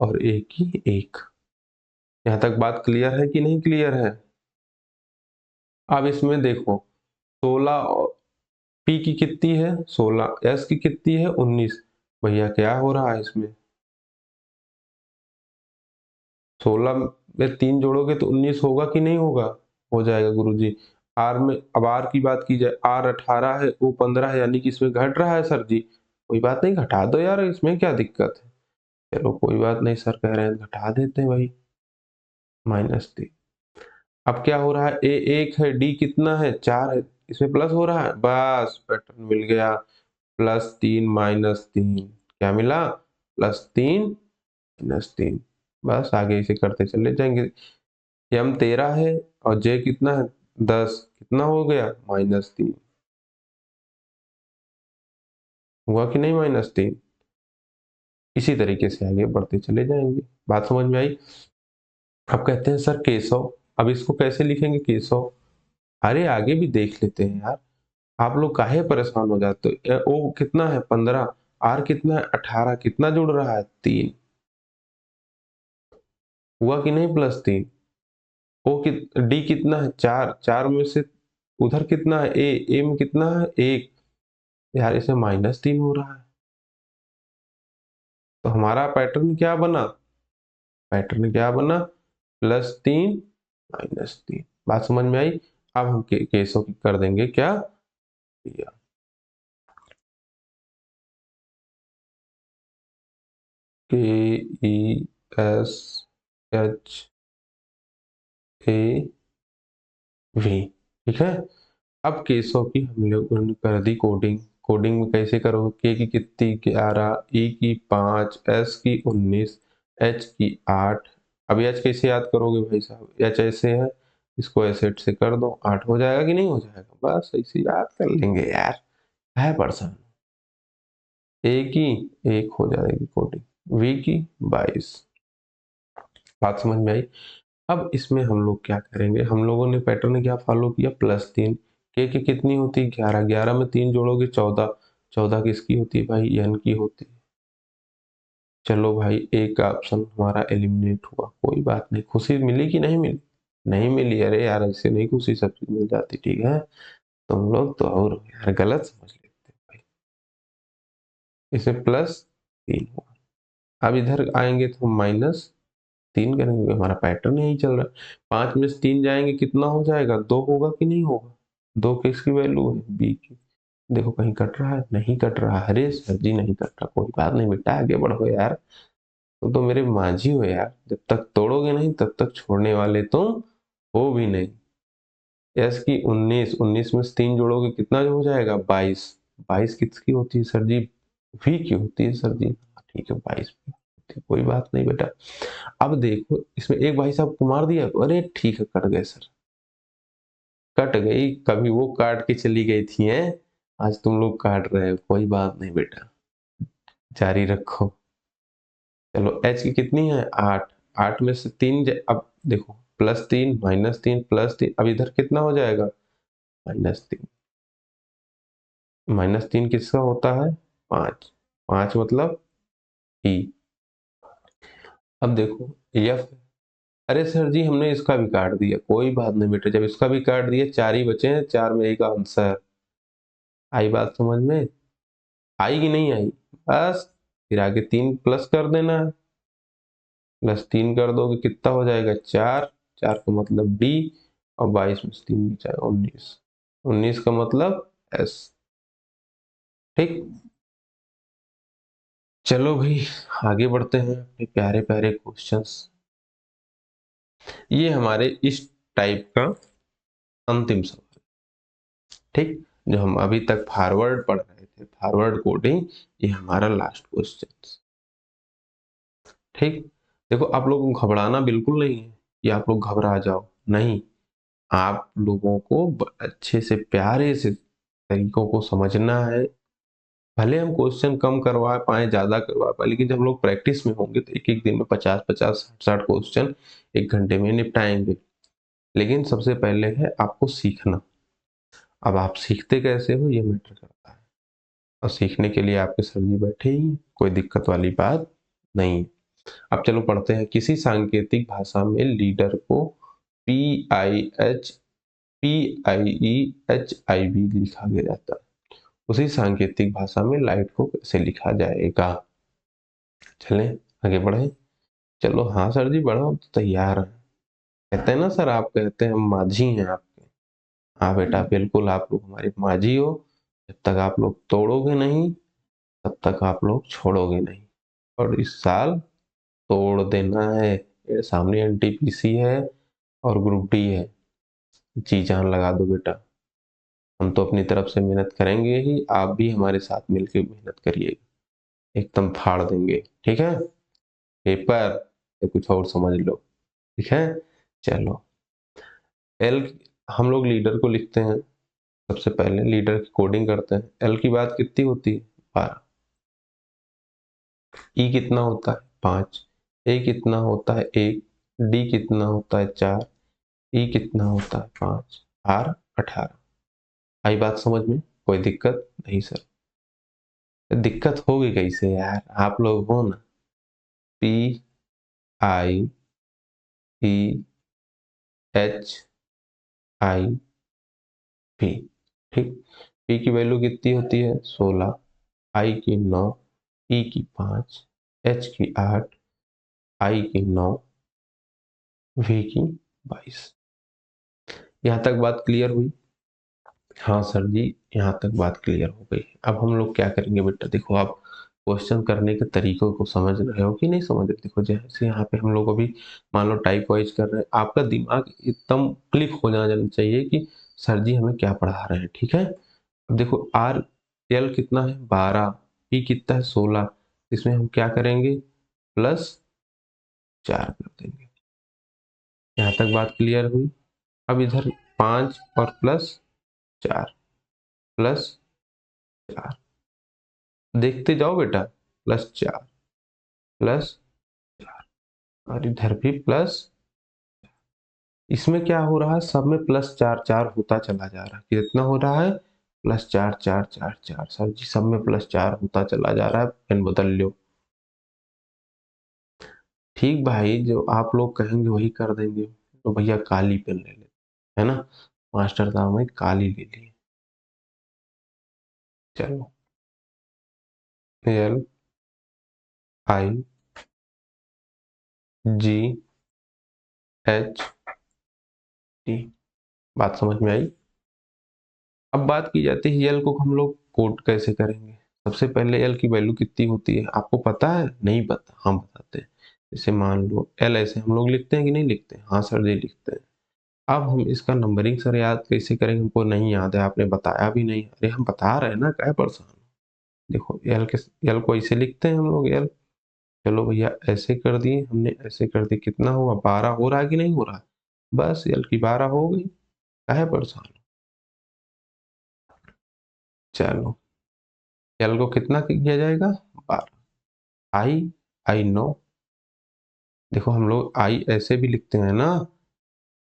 और ए की 1। यहां तक बात क्लियर है कि नहीं क्लियर है। अब इसमें देखो 16 पी की कितनी है 16, एस की कितनी है 19, भैया क्या हो रहा है इसमें, 16 में 3 जोड़ोगे तो 19 होगा कि नहीं होगा, हो जाएगा गुरुजी। आर में, अब आर की बात की जाए, आर 18 है, ओ 15 है, यानी कि इसमें घट रहा है सर जी, कोई बात नहीं घटा दो यार, इसमें क्या दिक्कत है। चलो कोई बात नहीं, सर कह रहे हैं घटा देते हैं भाई, -3। अब क्या हो रहा है, ए 1 है, डी कितना है 4 है, इसमें प्लस हो रहा है, बस पैटर्न मिल गया, +3 -3, क्या मिला, +3 -3, बस आगे इसे करते चले जाएंगे। एम 13 है और जे कितना है 10, कितना हो गया -3, हुआ कि नहीं -3। इसी तरीके से आगे बढ़ते चले जाएंगे, बात समझ में आई। अब कहते हैं सर केशव, अब इसको कैसे लिखेंगे केशव, अरे आगे भी देख लेते हैं यार, आप लोग काहे परेशान हो जाते हो। ओ कितना है 15, आर कितना है 18, कितना जुड़ रहा है 3, हुआ कि नहीं +3, ओ कि डी कितना है 4, 4 में से उधर कितना है ए में कितना है 1, यार इसमें -3 हो रहा है, तो हमारा पैटर्न क्या बना, पैटर्न क्या बना, +3 -3, बात समझ में आई। अब हम केसों की कर देंगे क्या, KESHAV, ठीक है। अब केसों की हम लोगों ने कर दी कोडिंग। कोडिंग में कैसे करो, के की कितनी 11, ई की 5, एस की 19, एच की 8। अब एच कैसे याद करोगे भाई साहब, एच ऐसे है, इसको ऐसे से कर दो, 8 हो जाएगा कि नहीं हो जाएगा, बस ऐसे याद कर लेंगे यार, है पर्सन। ए की 1 हो जाएगी कोडिंग, वी की 22। बात समझ में आई। अब इसमें हम लोग क्या करेंगे, हम लोगों ने पैटर्न क्या फॉलो किया, +3। के की कितनी होती है 11, 11 में 3 जोड़ोगे 14, 14 किसकी होती है भाई, एन की होती है। चलो भाई एक ऑप्शन हमारा एलिमिनेट हुआ, कोई बात नहीं। खुशी मिली कि नहीं मिली, नहीं मिली, अरे यार ऐसे नहीं खुशी सब चीज मिल जाती, ठीक है। तुम लोग तो और यार गलत समझ लेते हैं भाई। इसे +3 हुआ। अब इधर आएंगे तो -3 करेंगे, हमारा पैटर्न यही चल रहा है। 5 में से 3 जाएंगे कितना हो जाएगा, 2 होगा कि नहीं होगा, 2 किसकी वैल्यू है, बी की। देखो कहीं कट रहा है, नहीं कट रहा, अरे सर जी नहीं कट रहा, कोई बात नहीं बेटा, आगे बढ़ो यार, तुम तो मेरे माझी हो यार, जब तक तोड़ोगे नहीं तब तक छोड़ने वाले तुम हो भी नहीं। एस की 19, 19 में से 3 जोड़ोगे कितना हो जाएगा, 22। 22 किसकी होती है सर जी, वी की होती है सर जी, ठीक है 22 होती है, कोई बात नहीं बेटा। अब देखो इसमें एक भाई साहब को मार दिया, अरे ठीक है कट गए सर, कट गई, कभी वो काट के चली गई थी हैं, आज तुम लोग काट रहे हो, कोई बात नहीं बेटा, जारी रखो। चलो एच की कितनी है 8, 8 में से 3 अब देखो +3 -3 +3, अब इधर कितना हो जाएगा, -3। -3 किसका होता है, 5, 5 मतलब ई। अब देखो एफ, अरे सर जी हमने इसका भी काट दिया, कोई बात नहीं बेटा, जब इसका भी काट दिया 4 ही बचे हैं, 4 में एक आंसर। आई बात समझ में, आई कि नहीं आई, बस फिर आगे 3 प्लस कर देना है, +3 कर दोगे कितना हो जाएगा 4, 4 का मतलब डी, और 22 में से 3 बचाएगा 19, 19 का मतलब एस, ठीक। चलो भाई आगे बढ़ते हैं अपने प्यारे प्यारे क्वेश्चंस। ये हमारे इस टाइप का अंतिम सवाल, ठीक, जो हम अभी तक फॉरवर्ड पढ़ रहे थे, फॉरवर्ड कोडिंग, ये हमारा लास्ट क्वेश्चन, ठीक। देखो आप लोगों को घबराना बिल्कुल नहीं है कि आप लोग घबरा जाओ, नहीं, आप लोगों को अच्छे से प्यारे से तरीकों को समझना है। भले हम क्वेश्चन कम करवा पाए, ज्यादा करवा पाए, लेकिन जब हम लोग प्रैक्टिस में होंगे तो एक एक दिन में 50-50 60 क्वेश्चन 1 घंटे में निपटाएंगे। लेकिन सबसे पहले है आपको सीखना। अब आप सीखते कैसे हो ये मैटर करता है, और सीखने के लिए आपके सर जी बैठे ही हैं, कोई दिक्कत वाली बात नहीं है। अब चलो पढ़ते हैं, किसी सांकेतिक भाषा में लीडर को PIHPIEHIV लिखा गया जाता है, उसी सांकेतिक भाषा में लाइट को कैसे लिखा जाएगा। चलें आगे बढ़े, चलो हाँ सर जी बढ़ो, तो तैयार है, कहते हैं ना सर, आप कहते हैं हम माझी हैं आपके, हाँ बेटा बिल्कुल आप लोग हमारे माझी हो, जब तक आप लोग तोड़ोगे नहीं तब तक आप लोग छोड़ोगे नहीं, और इस साल तोड़ देना है। ये सामने एनटीपीसी है और ग्रुप डी है, जी जान लगा दो बेटा, हम तो अपनी तरफ से मेहनत करेंगे ही, आप भी हमारे साथ मिलकर मेहनत करिएगा, एकदम फाड़ देंगे, ठीक है। पेपर या कुछ और समझ लो, ठीक है। चलो एल, हम लोग लीडर को लिखते हैं, सबसे पहले लीडर की कोडिंग करते हैं। एल की बात कितनी होती है 12, ई कितना होता है 5, ए कितना होता है 1, डी कितना होता है 4, ई कितना होता है 5, आर 18। आई बात समझ में, कोई दिक्कत नहीं सर, दिक्कत होगी कैसे यार, आप लोग हो ना, PIEHIV, ठीक। पी की वैल्यू कितनी होती है 16, आई की 9, ई की 5, एच की 8, आई की 9, वी की 22। यहाँ तक बात क्लियर हुई? हाँ सर जी, यहाँ तक बात क्लियर हो गई। अब हम लोग क्या करेंगे बेटा, देखो आप क्वेश्चन करने के तरीकों को समझ रहे हो कि नहीं समझ रहे? देखो जैसे यहाँ पे हम लोग अभी मान लो टाइप वाइज कर रहे हैं, आपका दिमाग एकदम क्लिक हो जाना चाहिए कि सर जी हमें क्या पढ़ा रहे हैं, ठीक है? अब देखो आर एल कितना है 12, पी कितना है 16, इसमें हम क्या करेंगे +4 कर देंगे। यहाँ तक बात क्लियर हुई? अब इधर 5 और +4 +4 देखते जाओ बेटा, +4 +4 और इधर भी प्लस। इसमें क्या हो रहा है, सब में +4 होता चला जा रहा है। कितना हो रहा है +4 4 4 4। सर जी सब में +4 होता चला जा रहा है, पेन बदल लो। ठीक भाई, जो आप लोग कहेंगे वही कर देंगे। तो भैया काली पेन ले ले, है ना? मास्टर साहब में काली ले ली। चलो L I ji H T, बात समझ में आई? अब बात की जाती है एल को हम लोग कोड कैसे करेंगे। सबसे पहले एल की वैल्यू कितनी होती है आपको पता है? नहीं पता, हम बताते हैं। जैसे मान लो एल ऐसे हम लोग लिखते हैं कि नहीं लिखते? हाँ सर जी लिखते हैं। अब हम इसका नंबरिंग सर याद कैसे करेंगे, हमको नहीं याद है, आपने बताया भी नहीं। अरे हम बता रहे हैं ना, क्या परेशान? देखो एल के एल को ऐसे लिखते हैं हम लोग एल। चलो भैया ऐसे कर दिए हमने, ऐसे कर दिए, कितना हुआ 12 हो रहा है कि नहीं हो रहा? बस एल की 12 हो गई, क्या परेशान? चलो एल को कितना किया जाएगा 12। आई आई नो, देखो हम लोग आई ऐसे भी लिखते हैं ना,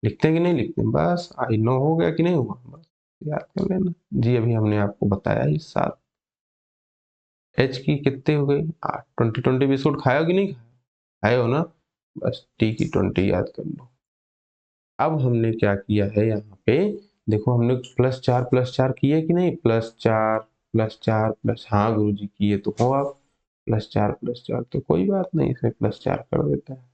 लिखते हैं कि नहीं लिखते हैं? बस आई नो हो गया कि नहीं हुआ, बस याद कर लेना जी। अभी हमने आपको बताया ही 7। एच की कितने हो गई 8। 20 बिस्कुट खाया कि नहीं खाए हो ना? बस टी की 20 याद कर लो। अब हमने क्या किया है यहाँ पे, देखो हमने +4 किए कि नहीं? +4 प्लस, हाँ गुरु जी किए तो हो आप। +4 तो कोई बात नहीं, इसमें +4 कर देते हैं।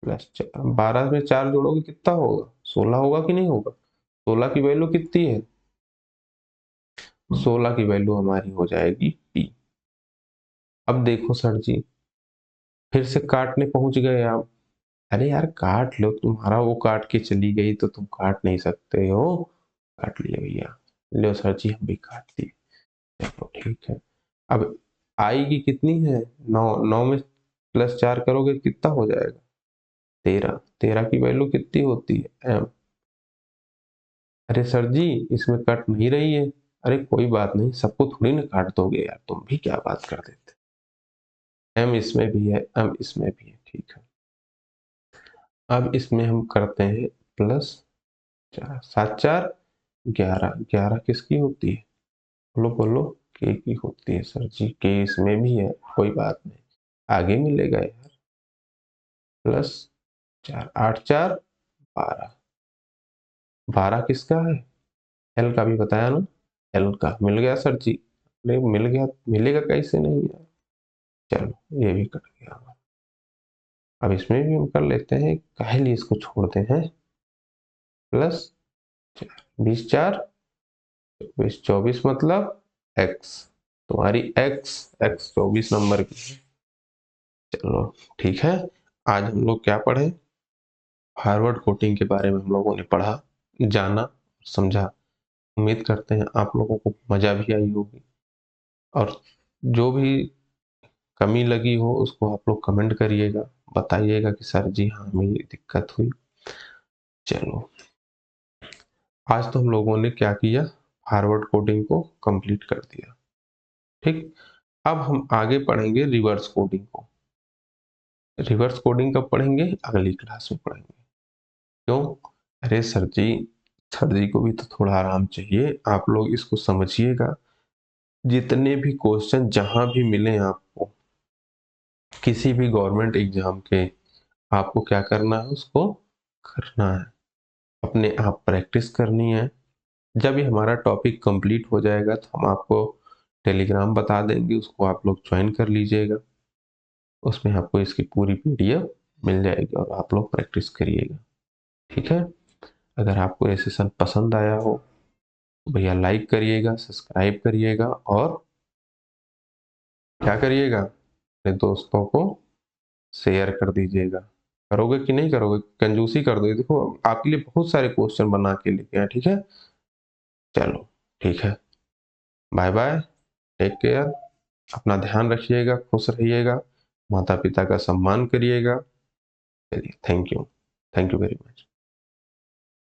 +4 12 में 4 जोड़ोगे कितना होगा? 16 होगा कि नहीं होगा? 16 की वैल्यू कितनी है? 16 की वैल्यू हमारी हो जाएगी पी। अब देखो सर जी फिर से काटने पहुंच गए आप। अरे यार काट लो, तुम्हारा वो काट के चली गई तो तुम काट नहीं सकते हो। काट लिए भैया, लो सर जी हम भी काट दिए। चलो ठीक है। अब आई की कितनी है 9, 9 में +4 करोगे कितना हो जाएगा 13। 13 की वैल्यू कितनी होती है एम। अरे सर जी इसमें कट नहीं रही है। अरे कोई बात नहीं, सबको थोड़ी ना काट दोगे यार, तुम भी क्या बात कर देते। एम इसमें भी है, एम इसमें भी है, ठीक है। अब इसमें हम करते हैं +4 7 4 11। 11 किसकी होती है? बोलो बोलो। के की होती है सर जी, के इसमें भी है, कोई बात नहीं, आगे मिलेगा यार। +4 8 4 12। 12 किसका है? एल का भी बताया ना, एल का मिल गया सर जी। अरे मिल गया, मिलेगा कैसे नहीं यार। चलो ये भी कट गया। अब इसमें भी हम कर लेते हैं, काहे लिए इसको छोड़ते हैं। +4 20 4 24 24 मतलब एक्स, तुम्हारी एक्स एक्स 24 नंबर की है। चलो ठीक है। आज हम लोग क्या पढ़े, फॉरवर्ड कोटिंग के बारे में हम लोगों ने पढ़ा, जाना, समझा। उम्मीद करते हैं आप लोगों को मजा भी आई होगी, और जो भी कमी लगी हो उसको आप लोग कमेंट करिएगा, बताइएगा कि सर जी हाँ हमें ये दिक्कत हुई। चलो आज तो हम लोगों ने क्या किया, फॉरवर्ड कोडिंग को कंप्लीट कर दिया। ठीक, अब हम आगे पढ़ेंगे रिवर्स कोडिंग को। रिवर्स कोडिंग कब पढ़ेंगे? अगली क्लास में पढ़ेंगे। क्यों? अरे सर जी को भी तो थोड़ा आराम चाहिए, आप लोग इसको समझिएगा। जितने भी क्वेश्चन जहां भी मिले आपको किसी भी गवर्नमेंट एग्जाम के, आपको क्या करना है, उसको करना है, अपने आप प्रैक्टिस करनी है। जब ये हमारा टॉपिक कंप्लीट हो जाएगा तो हम आपको टेलीग्राम बता देंगे, उसको आप लोग ज्वाइन कर लीजिएगा। उसमें आपको इसकी पूरी पीडीएफ मिल जाएगी और आप लोग प्रैक्टिस करिएगा, ठीक है। अगर आपको ये सेशन पसंद आया हो तो भैया लाइक करिएगा, सब्सक्राइब करिएगा और क्या करिएगा, अपने दोस्तों को शेयर कर दीजिएगा। करोगे कि नहीं करोगे? कंजूसी कर दो। देखो आपके लिए बहुत सारे क्वेश्चन बना के लेके आए, ठीक है। चलो ठीक है, बाय बाय, टेक केयर, अपना ध्यान रखिएगा, खुश रहिएगा, माता पिता का सम्मान करिएगा। चलिए, थैंक यू वेरी मच।